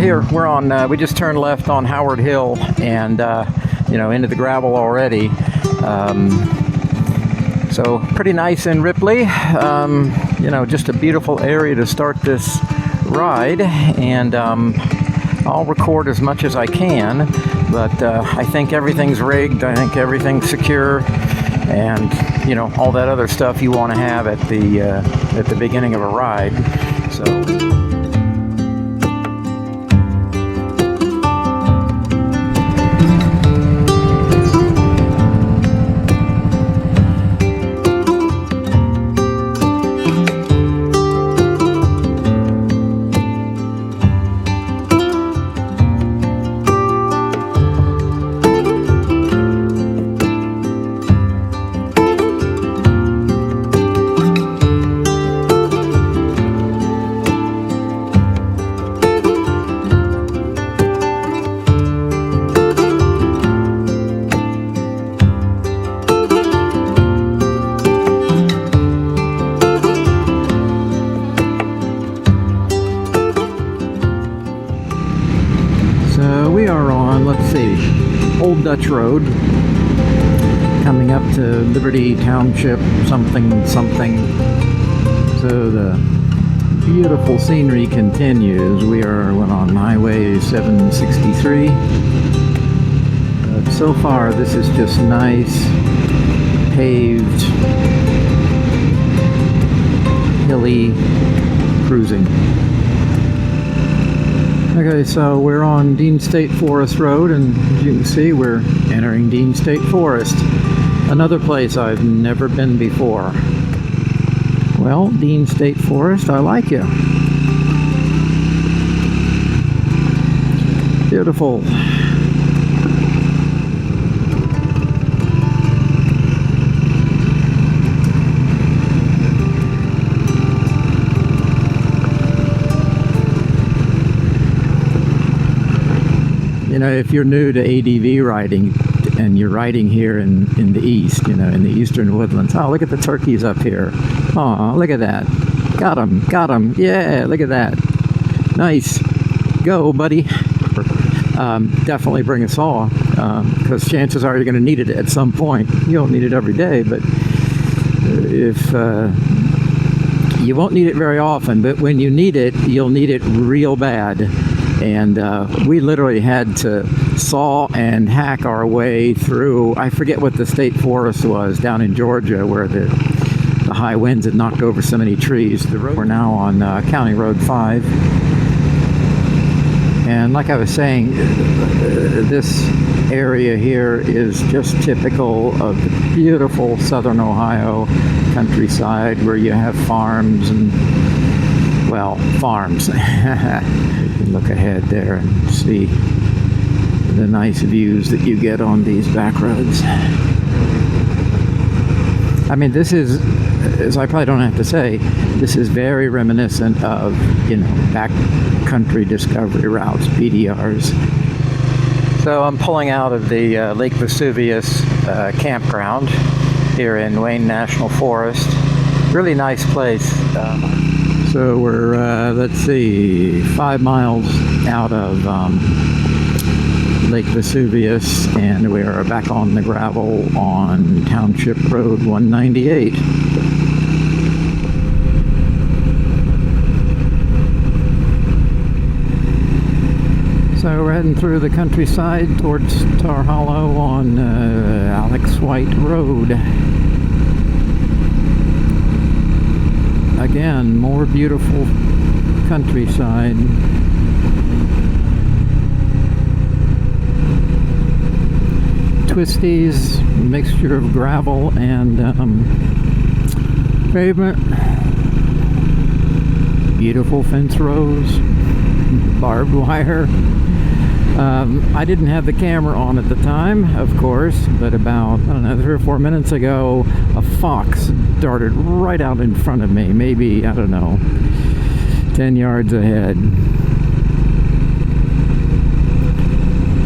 here we're on, we just turned left on Howard Hill and, you know, into the gravel already. So pretty nice in Ripley. You know, just a beautiful area to start this ride, and I'll record as much as I can, but I think everything's rigged. I think everything's secure, and you know, all that other stuff you want to have at the beginning of a ride. So. We are on, let's see, Old Dutch Road, coming up to Liberty Township, something. So the beautiful scenery continues. We are on Highway 763. But so far, this is just nice, paved, hilly cruising. Okay, so we're on Dean State Forest Road, and as you can see, we're entering Dean State Forest. Another place I've never been before. Well, Dean State Forest, I like you. Beautiful. You know, if you're new to ADV riding and you're riding here in the east, you know, in the eastern woodlands, oh, look at the turkeys up here. Oh, look at that. Got 'em. Yeah, look at that. Nice. Go, buddy. Definitely bring a saw, because chances are you're going to need it at some point. You don't need it every day, but if you won't need it very often, but when you need it, you'll need it real bad. And we literally had to saw and hack our way through, I forget what the state forest was, down in Georgia, where the high winds had knocked over so many trees. We're now on County Road 5. And like I was saying, this area here is just typical of the beautiful southern Ohio countryside, where you have farms and, well, farms. You can look ahead there and see the nice views that you get on these back roads. I mean, this is, as I probably don't have to say, this is very reminiscent of, you know, backcountry discovery routes, BDRs. So I'm pulling out of the Lake Vesuvius campground here in Wayne National Forest. Really nice place. So we're, let's see, 5 miles out of Lake Vesuvius, and we are back on the gravel on Township Road 198. So we're heading through the countryside towards Tar Hollow on Alex White Road. Again, more beautiful countryside. Twisties, mixture of gravel and pavement. Beautiful fence rows, barbed wire. I didn't have the camera on at the time, of course, but about, I don't know, 3 or 4 minutes ago, a fox darted right out in front of me, maybe, I don't know, 10 yards ahead.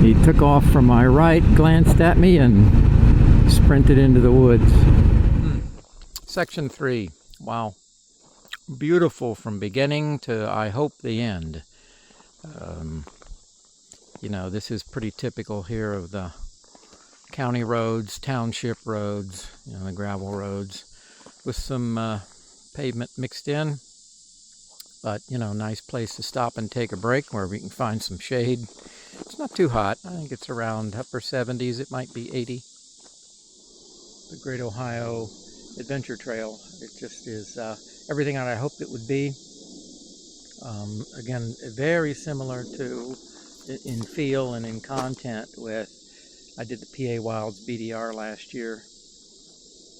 He took off from my right, glanced at me, and sprinted into the woods. Section 3. Wow. Beautiful from beginning to, I hope, the end. You know, this is pretty typical here of the county roads, township roads, you know, the gravel roads with some pavement mixed in. But, you know, nice place to stop and take a break where we can find some shade. It's not too hot. I think it's around upper 70s. It might be 80. The Great Ohio Adventure Trail. It just is everything that I hoped it would be. Again, very similar to in feel and in content with, I did the PA Wilds BDR last year.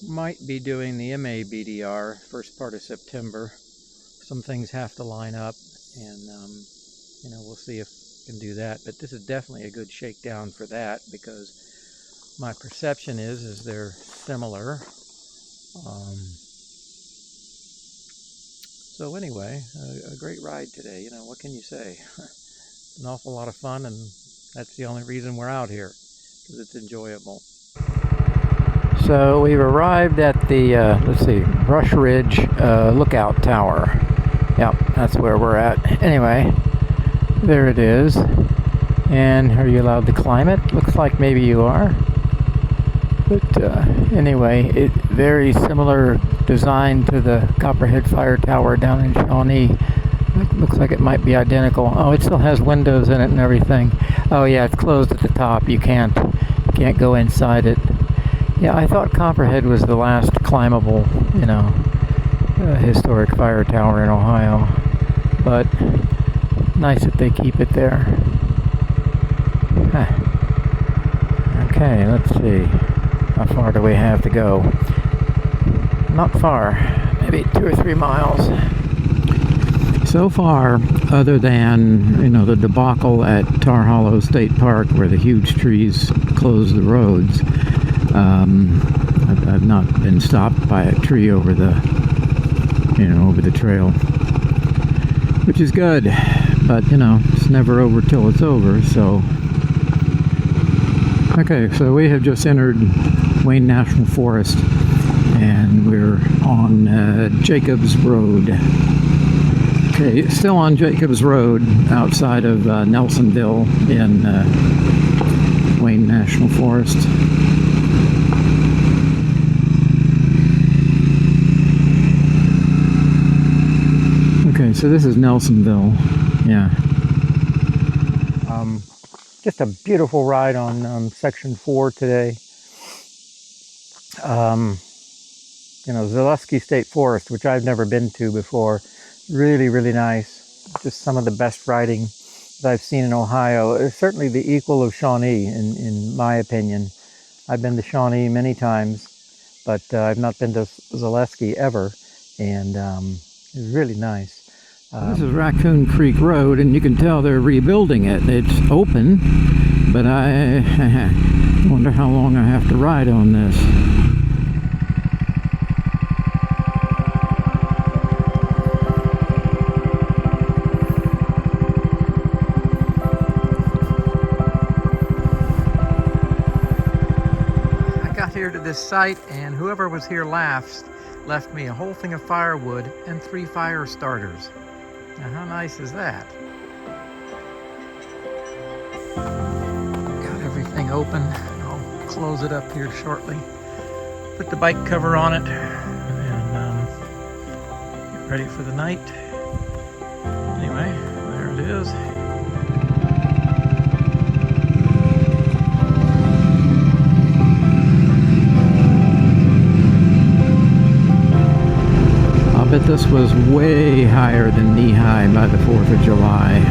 Might be doing the MA BDR first part of September. Some things have to line up, and you know, we'll see if we can do that. But this is definitely a good shakedown for that, because my perception is they're similar. So anyway, a great ride today. You know, what can you say? An awful lot of fun, and that's the only reason we're out here, because it's enjoyable. So we've arrived at the, let's see, Brush Ridge Lookout Tower. Yep, that's where we're at. Anyway, there it is. And are you allowed to climb it? Looks like maybe you are. But anyway, it very similar design to the Copperhead Fire Tower down in Shawnee. It looks like it might be identical. Oh, it still has windows in it and everything. Oh yeah, it's closed at the top. You can't go inside it. Yeah, I thought Copperhead was the last climbable, you know, historic fire tower in Ohio. But nice that they keep it there. Huh. Okay, let's see. How far do we have to go? Not far. Maybe 2 or 3 miles. So far, other than, you know, the debacle at Tar Hollow State Park where the huge trees closed the roads, I've not been stopped by a tree over the, you know, over the trail, which is good, but, you know, it's never over till it's over. So okay, so we have just entered Wayne National Forest, and we're on Jacobs Road. Okay, still on Jacobs Road outside of Nelsonville in Wayne National Forest. Okay, so this is Nelsonville. Yeah. Just a beautiful ride on Section 4 today. You know, Zaleski State Forest, which I've never been to before. Really, really nice. Just some of the best riding that I've seen in Ohio. It's certainly the equal of Shawnee, in my opinion. I've been to Shawnee many times, but I've not been to Zaleski ever, and it's really nice. This is Raccoon Creek Road, and you can tell they're rebuilding it. It's open, but I wonder how long I have to ride on this. I got here to this site, and whoever was here last left me a whole thing of firewood and 3 fire starters. Now, how nice is that? Got everything open. I'll close it up here shortly. Put the bike cover on it and get ready for the night. Anyway, there it is. But this was way higher than knee-high by the 4th of July.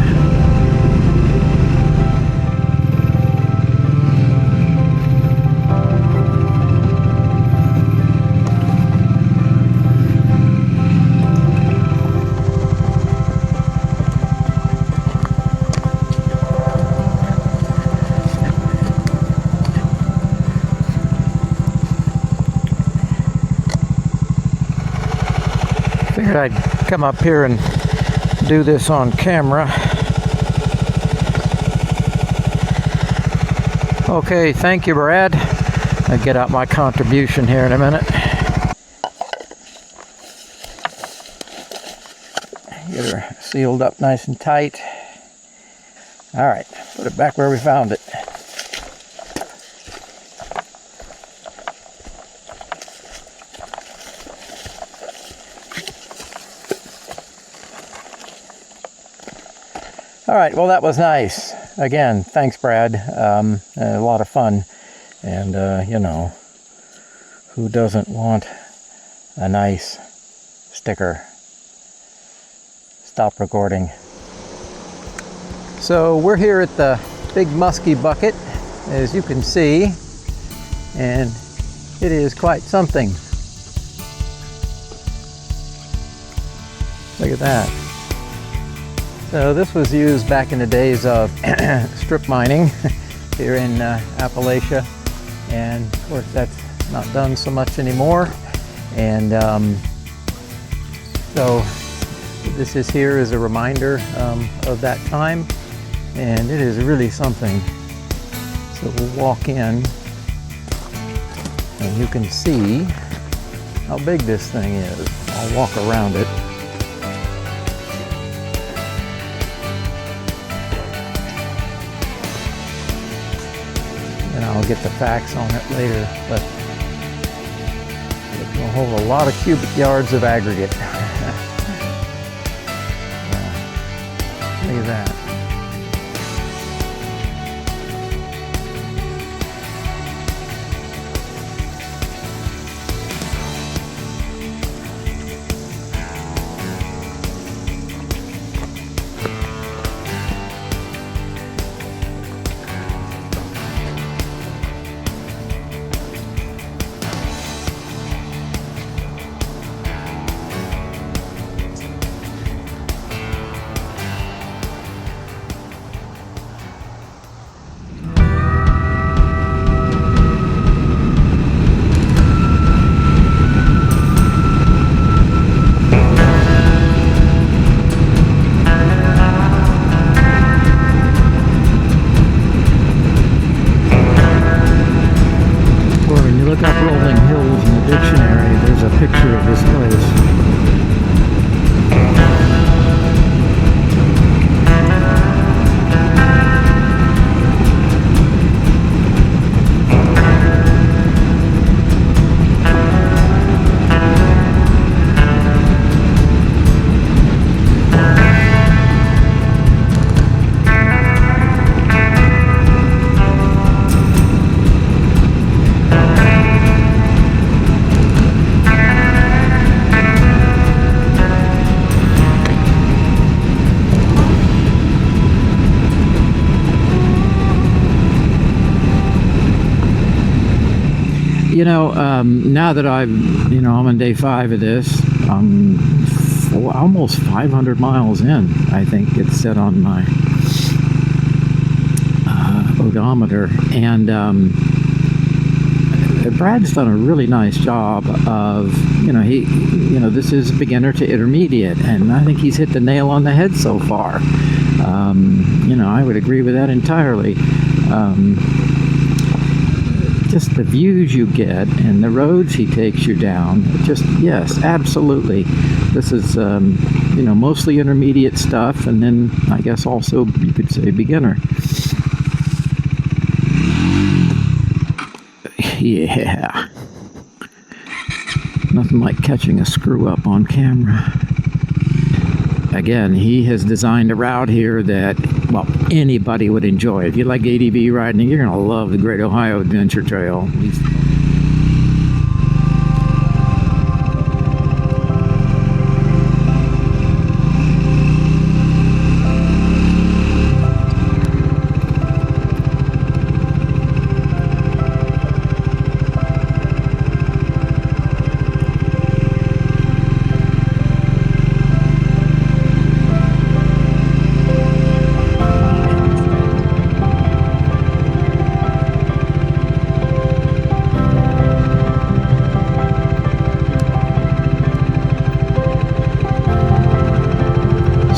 Figured I'd come up here and do this on camera. Okay, thank you, Brad. I'll get out my contribution here in a minute. Get her sealed up nice and tight. All right, put it back where we found it. All right, well, that was nice. Again, thanks, Brad. A lot of fun. And, you know, who doesn't want a nice sticker? Stop recording. So we're here at the Big Muskie bucket, as you can see, and it is quite something. Look at that. So this was used back in the days of strip mining here in Appalachia, and of course that's not done so much anymore. And so this is here as a reminder of that time, and it is really something. So we'll walk in and you can see how big this thing is. I'll walk around it. And I'll get the facts on it later, but it will hold a lot of cubic yards of aggregate. Yeah. Look at that. Picture of this place. You know, now that I'm on day 5 of this, almost 500 miles in, I think it's set on my odometer, and Brad's done a really nice job of, this is beginner to intermediate, and I think he's hit the nail on the head so far. I would agree with that entirely. Just the views you get and the roads he takes you down, just, yes, absolutely. This is, mostly intermediate stuff, and then I guess also you could say beginner. Yeah. Nothing like catching a screw up on camera. Again, he has designed a route here that, well, anybody would enjoy. If you like ADV riding, you're going to love the Great Ohio Adventure Trail.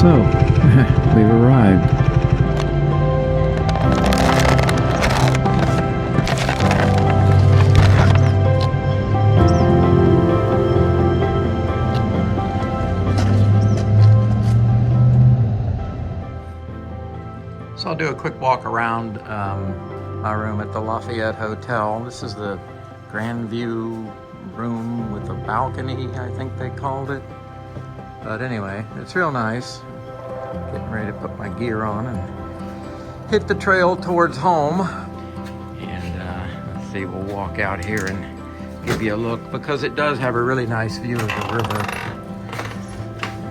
So, we've arrived. do a quick walk around my room at the Lafayette Hotel. This is the Grand View room with a balcony, I think they called it. But anyway, it's real nice. Getting ready to put my gear on and hit the trail towards home. And let's see, we'll walk out here and give you a look, because it does have a really nice view of the river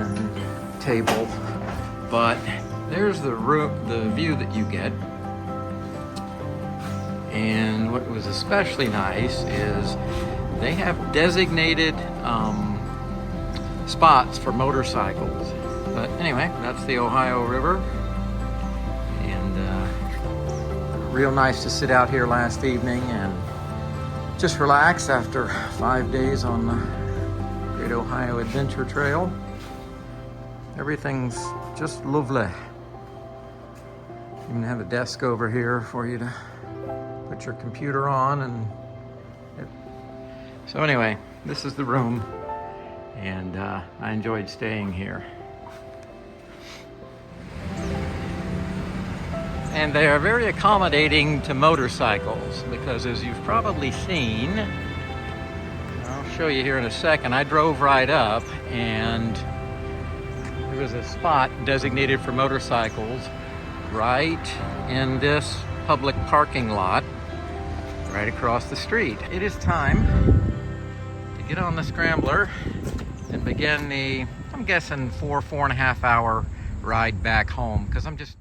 and table. But there's the view that you get. And what was especially nice is they have designated spots for motorcycles. But anyway, that's the Ohio River. And real nice to sit out here last evening and just relax after 5 days on the Great Ohio Adventure Trail. Everything's just lovely. Even have a desk over here for you to put your computer on. And so anyway, this is the room, and I enjoyed staying here. And they are very accommodating to motorcycles, because as you've probably seen, I'll show you here in a second, I drove right up and there was a spot designated for motorcycles right in this public parking lot right across the street. It is time to get on the scrambler and begin the, I'm guessing, 4.5 hour ride back home, because I'm just